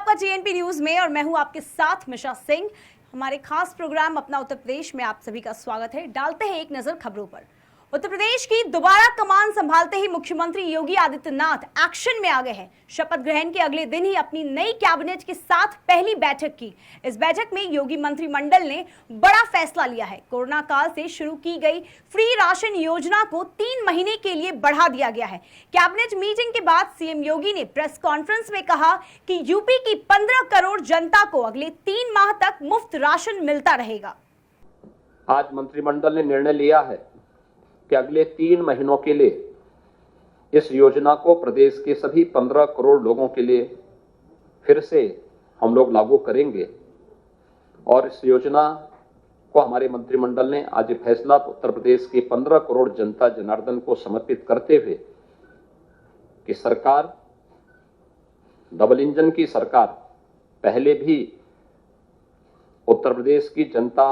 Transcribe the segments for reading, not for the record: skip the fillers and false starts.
आपका TNP news में और मैं हूं आपके साथ मिशा सिंह। हमारे खास प्रोग्राम अपना उत्तर प्रदेश में आप सभी का स्वागत है। डालते हैं एक नजर खबरों पर। उत्तर प्रदेश की दोबारा कमान संभालते ही मुख्यमंत्री योगी आदित्यनाथ एक्शन में आ गए हैं। शपथ ग्रहण के अगले दिन ही अपनी नई कैबिनेट के साथ पहली बैठक की। इस बैठक में योगी मंत्रिमंडल ने बड़ा फैसला लिया है। कोरोना काल से शुरू की गई फ्री राशन योजना को 3 महीने के लिए बढ़ा दिया गया है। कैबिनेट मीटिंग के बाद सीएम योगी ने प्रेस कॉन्फ्रेंस में कहा कि यूपी की 15 करोड़ जनता को अगले 3 माह तक मुफ्त राशन मिलता रहेगा। आज मंत्रिमंडल ने निर्णय लिया है कि अगले 3 महीनों के लिए इस योजना को प्रदेश के सभी 15 करोड़ लोगों के लिए फिर से हम लोग लागू करेंगे। और इस योजना को हमारे मंत्रिमंडल ने आज ये फैसला उत्तर प्रदेश के 15 करोड़ जनता जनार्दन को समर्पित करते हुए कि सरकार डबल इंजन की सरकार पहले भी उत्तर प्रदेश की जनता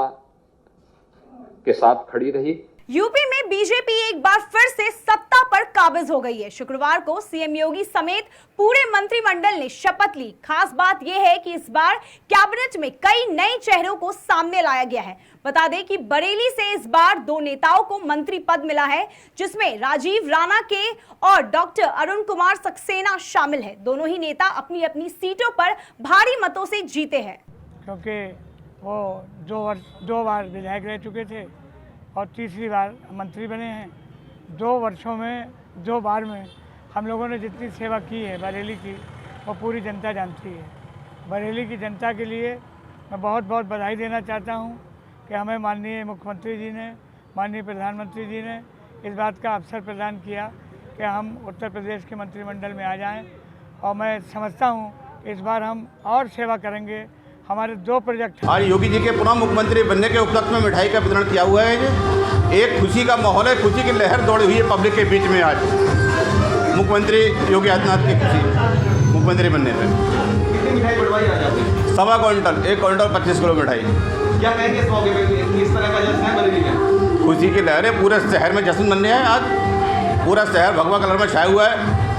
के साथ खड़ी रही। यूपी में बीजेपी एक बार फिर से सत्ता पर काबिज हो गई है। शुक्रवार को सीएम योगी समेत पूरे मंत्रिमंडल ने शपथ ली। खास बात यह है कि इस बार कैबिनेट में कई नए चेहरों को सामने लाया गया है। बता दें कि बरेली से इस बार 2 नेताओं को मंत्री पद मिला है, जिसमें राजीव राणा के और डॉक्टर अरुण कुमार सक्सेना शामिल है। दोनों ही नेता अपनी अपनी सीटों पर भारी मतों से जीते हैं, क्योंकि वो 2 बार विधायक रह चुके थे और तीसरी बार मंत्री बने हैं। 2 वर्षों में 2 बार में हम लोगों ने जितनी सेवा की है बरेली की, वो पूरी जनता जानती है। बरेली की जनता के लिए मैं बहुत बहुत बधाई देना चाहता हूँ कि हमें माननीय मुख्यमंत्री जी ने, माननीय प्रधानमंत्री जी ने इस बात का अवसर प्रदान किया कि हम उत्तर प्रदेश के मंत्रिमंडल में आ जाएं। और मैं समझता हूँ इस बार हम और सेवा करेंगे। हमारे 2 प्रोजेक्ट आज योगी जी के पुनः मुख्यमंत्री बनने के उपलक्ष्य में मिठाई का वितरण किया हुआ है। एक खुशी का माहौल है, खुशी की लहर दौड़ी हुई है पब्लिक के बीच में। आज मुख्यमंत्री योगी आदित्यनाथ की खुशी मुख्यमंत्री बनने पर। कितनी मिठाई बढ़वाई आज आपने? 1.25 क्विंटल, 1 क्विंटल 25 किलो मिठाई। क्या कहेंगे इस मौके पे? किस तरह का जश्न है बरेली में? खुशी की लहर है, पूरे शहर में जश्न मनने हैं। आज पूरा शहर भगवा कलर में छाया हुआ है।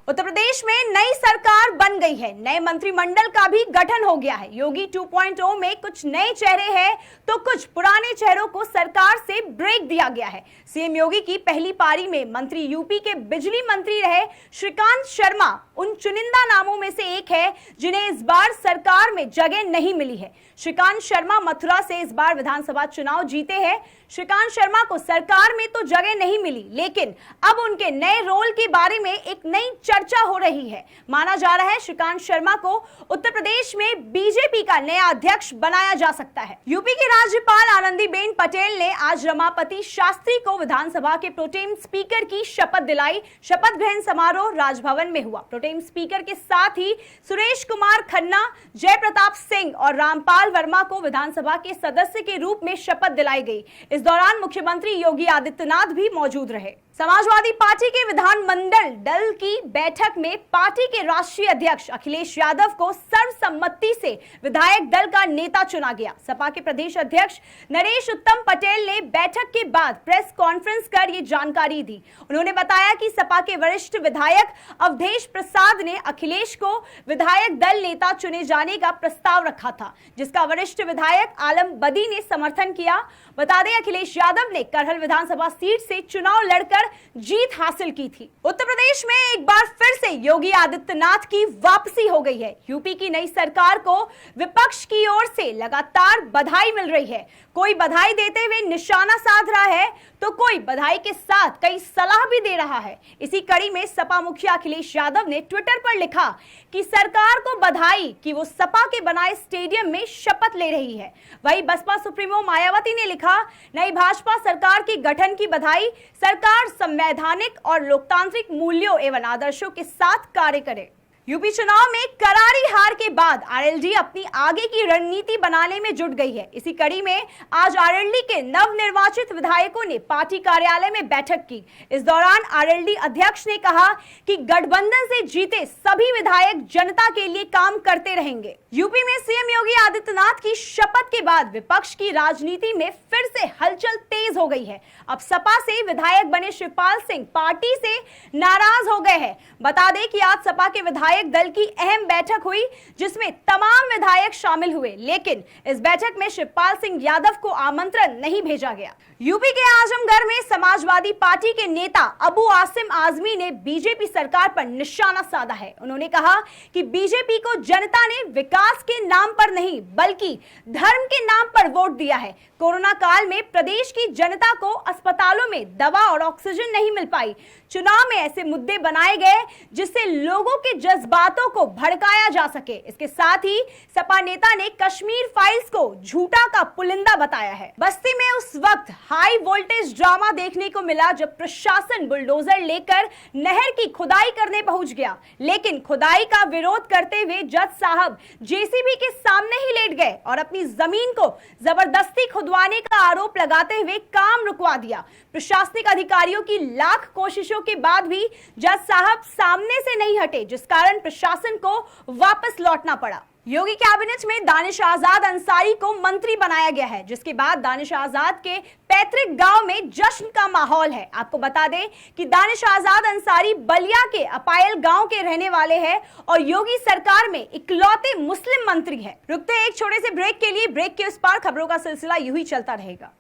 उत्तर प्रदेश में नई सरकार बन गई है। नए मंत्रिमंडल का भी गठन हो गया है। योगी 2.0 में कुछ नए चेहरे हैं तो कुछ पुराने चेहरों को सरकार से ब्रेक दिया गया है। सीएम योगी की पहली पारी में मंत्री यूपी के बिजली मंत्री रहे श्रीकांत शर्मा उन चुनिंदा नामों में से एक है जिन्हें इस बार सरकार में जगह नहीं मिली है। श्रीकांत शर्मा मथुरा से इस बार विधानसभा चुनाव जीते हैं। श्रीकांत शर्मा को सरकार में तो जगह नहीं मिली, लेकिन अब उनके नए रोल के बारे में एक नई चर्चा हो रही है। माना जा रहा है श्रीकांत शर्मा को उत्तर प्रदेश में बीजेपी का नया अध्यक्ष बनाया जा सकता है। यूपी की राज्यपाल आनंदीबेन पटेल ने आज रमापति शास्त्री को विधानसभा के प्रोटेम स्पीकर की शपथ दिलाई। शपथ ग्रहण समारोह राजभवन में हुआ। प्रोटेम स्पीकर के साथ ही सुरेश कुमार खन्ना, जय प्रताप सिंह और रामपाल वर्मा को विधानसभा के सदस्य के रूप में शपथ दिलाई गई। इस दौरान मुख्यमंत्री योगी आदित्यनाथ भी मौजूद रहे। समाजवादी पार्टी के विधानमंडल दल की बैठक में पार्टी के राष्ट्रीय अध्यक्ष अखिलेश यादव को सर्वसम्मति से विधायक दल का नेता चुना गया। सपा के प्रदेश अध्यक्ष नरेश उत्तम पटेल ने बैठक के बाद प्रेस कॉन्फ्रेंस कर ये जानकारी दी। उन्होंने बताया कि सपा के वरिष्ठ विधायक अवधेश प्रसाद ने अखिलेश को विधायक दल नेता चुने जाने का प्रस्ताव रखा था, जिसका वरिष्ठ विधायक आलम बदी ने समर्थन किया। बता दें अखिलेश यादव ने करहल विधानसभा सीट से चुनाव लड़कर जीत हासिल की थी। उत्तर प्रदेश में एक बार फिर से योगी आदित्यनाथ की वापसी हो गई है। यूपी की नई सरकार को विपक्ष की ओर से लगातार बधाई मिल रही है। कोई बधाई देते हुए निशाना साध रहा है तो कोई बधाई के साथ कई सलाह भी दे रहा है। इसी कड़ी में सपा मुखिया अखिलेश यादव ने ट्विटर पर लिखा कि सरकार को बधाई कि वो सपा के बनाए स्टेडियम में शपथ ले रही है। वहीं बसपा सुप्रीमो मायावती ने लिखा, नई भाजपा सरकार के गठन की बधाई। सरकार संवैधानिक और लोकतांत्रिक मूल्यों एवं आदर्शों के साथ कार्य करे। यूपी चुनाव में करारी हार के बाद आरएलडी अपनी आगे की रणनीति बनाने में जुट गई है। इसी कड़ी में आज आरएलडी के नवनिर्वाचित विधायकों ने पार्टी कार्यालय में बैठक की। इस दौरान आरएलडी अध्यक्ष ने कहा कि गठबंधन से जीते सभी विधायक जनता के लिए काम करते रहेंगे। यूपी में सीएम योगी आदित्यनाथ की शपथ के बाद विपक्ष की राजनीति में फिर से हलचल तेज हो गई है। अब सपा से विधायक बने शिवपाल सिंह पार्टी से नाराज हो गए हैं। बता दें कि आज सपा के विधायक विधायक दल की अहम बैठक हुई जिसमें तमाम विधायक शामिल हुए, लेकिन इस बैठक में शिवपाल सिंह यादव को आमंत्रण नहीं भेजा गया। यूपी के आजमगढ़ में समाजवादी पार्टी के नेता अबू आसिम आजमी ने बीजेपी सरकार पर निशाना साधा है। उन्होंने कहा कि बीजेपी को जनता ने विकास के नाम पर नहीं बल्कि धर्म के नाम पर वोट दिया है। कोरोना काल में प्रदेश की जनता को अस्पतालों में दवा और ऑक्सीजन नहीं मिल पाई। चुनाव में ऐसे मुद्दे बनाए गए जिससे लोगों के जज्बातों को भड़काया जा सके। इसके साथ ही सपा नेता ने कश्मीर फाइल्स को झूठा का पुलिंदा बताया है। बस्ती में उस वक्त हाई वोल्टेज ड्रामा देखने को मिला जब प्रशासन बुलडोजर लेकर नहर की खुदाई करने पहुंच गया, लेकिन खुदाई का विरोध करते हुए जज साहब जेसीबी के सामने ही लेट गए और अपनी जमीन को जबरदस्ती खुदवाने का आरोप लगाते हुए काम रुकवा दिया। प्रशासनिक अधिकारियों की लाख कोशिशों के बाद भी जज साहब सामने से नहीं हटे, जिस कारण प्रशासन को वापस लौटना पड़ा। योगी कैबिनेट में दानिश आजाद अंसारी को मंत्री बनाया गया है, जिसके बाद दानिश आजाद के पैतृक गांव में जश्न का माहौल है। आपको बता दें कि दानिश आजाद अंसारी बलिया के अपायल गांव के रहने वाले हैं और योगी सरकार में इकलौते मुस्लिम मंत्री हैं। रुकते हैं एक छोटे से ब्रेक के लिए। ब्रेक के उस पार खबरों का सिलसिला यूं ही चलता रहेगा।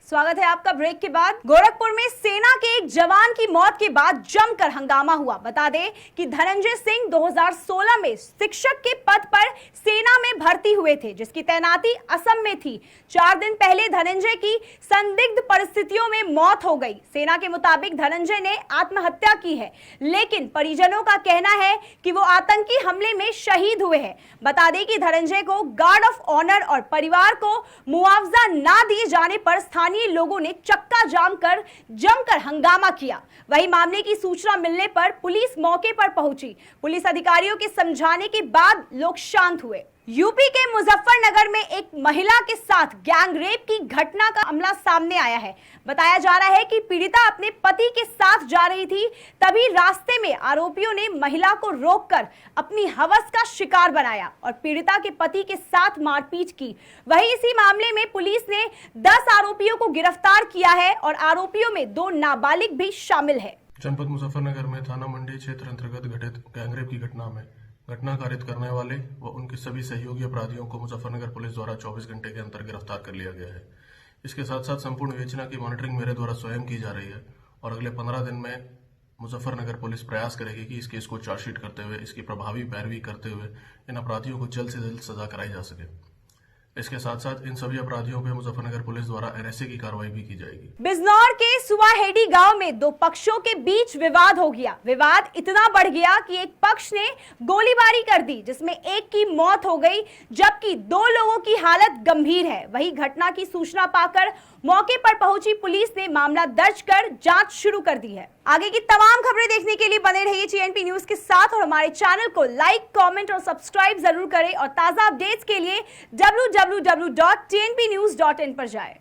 स्वागत है आपका ब्रेक के बाद। गोरखपुर में सेना के एक जवान की मौत के बाद जमकर हंगामा हुआ। बता दें कि धनंजय सिंह 2016 में शिक्षक के पद पर सेना में भर्ती हुए थे, जिसकी तैनाती असम में थी। 4 दिन पहले धनंजय की संदिग्ध परिस्थितियों में मौत हो गई। सेना के मुताबिक धनंजय ने आत्महत्या की है, लेकिन परिजनों का कहना है कि वो आतंकी हमले में शहीद हुए हैं। बता दें कि धनंजय को गार्ड ऑफ ऑनर और परिवार को मुआवजा ना दिए जाने पर स्थानीय लोगों ने चक्का जाम कर जमकर हंगामा किया। वही मामले की सूचना मिलने पर पुलिस मौके पर पहुंची। पुलिस अधिकारियों के समझाने के बाद लोग शांत हुए। यूपी के मुजफ्फरनगर में एक महिला के साथ गैंग रेप की घटना का मामला सामने आया है। बताया जा रहा है कि पीड़िता अपने पति के साथ जा रही थी, तभी रास्ते में आरोपियों ने महिला को रोककर अपनी हवस का शिकार बनाया और पीड़िता के पति के साथ मारपीट की। वहीं इसी मामले में पुलिस ने 10 आरोपियों को गिरफ्तार किया है और आरोपियों में 2 नाबालिग भी शामिल है। जनपद मुजफ्फरनगर में थाना मंडी क्षेत्र अंतर्गत घटित गैंगरेप की घटना में घटना कारित करने वाले व उनके सभी सहयोगी अपराधियों को मुजफ्फरनगर पुलिस द्वारा 24 घंटे के अंदर गिरफ्तार कर लिया गया है। इसके साथ साथ संपूर्ण विवेचना की मॉनिटरिंग मेरे द्वारा स्वयं की जा रही है और अगले 15 दिन में मुजफ्फरनगर पुलिस प्रयास करेगी कि इस केस को चार्जशीट करते हुए इसकी प्रभावी पैरवी करते हुए इन अपराधियों को जल्द से जल्द सजा कराई जा सके। इसके साथ साथ इन सभी अपराधियों पर मुजफ्फरनगर पुलिस द्वारा एनएसए की कार्रवाई भी की जाएगी। बिजनौर के सुवाहेडी गांव में 2 पक्षों के बीच विवाद हो गया। विवाद इतना बढ़ गया कि एक पक्ष ने गोलीबारी कर दी, जिसमें एक की मौत हो गई जबकि 2 लोगों की हालत गंभीर है। वही घटना की सूचना पाकर मौके पर पहुंची पुलिस ने मामला दर्ज कर जांच शुरू कर दी है। आगे की तमाम खबरें देखने के लिए बने रहिए टीएनपी न्यूज के साथ और हमारे चैनल को लाइक, कमेंट और सब्सक्राइब जरूर करें और ताजा अपडेट्स के लिए www.tnpnews.in पर जाएं।